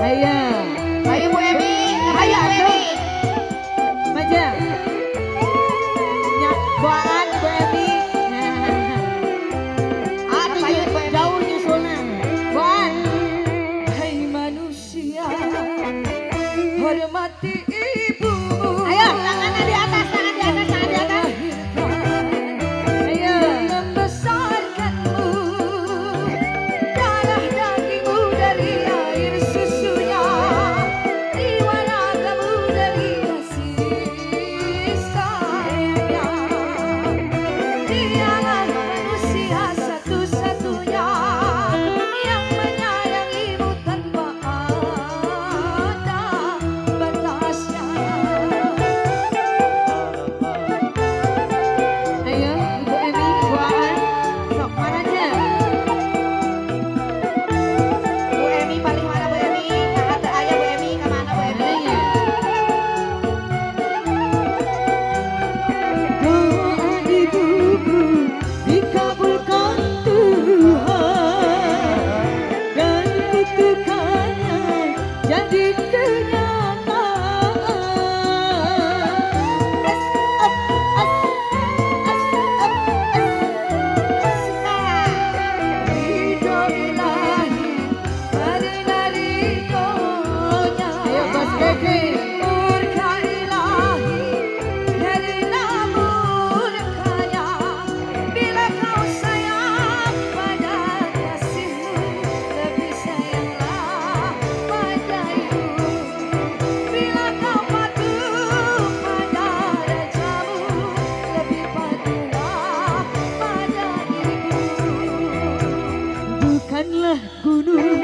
Ayo, Ayo Bu Emi, ayo Bu Emi. maju. Nyak buaan Bu Emi. Apa ayo Bu Emi? Jauh nyusulnya. Buan. Hai manusia, hormati ibumu. Ayo, tangannya di atas, tangan di atas, tangan di atas. Ayo. Membesarkanmu, darah dagingmu dari air susunya, jiwa ragamu dari kasih sayangnya. Dialah manusia satu-satunya yang menyayangimu tanpa ada batasnya. Ayo, Ibu Emi, buaan. Sok mana aja? Bu Emi paling mana Bu Emi? Kata ayo Bu Emi, kemana Bu Emi? Adanya. Doa ibumu dikabulkan Tuhan dan kutukannya jadi kenyataan. Ridho ilahi karena ridhonya. Ayo, Bos Keke. Murka ilahi karena murkanya. Bila kau sayang pada kasihmu, lebih sayanglah pada ibu. Bila kau patuh pada rajamu, lebih patuhlah pada ibu. Bukanlah gunung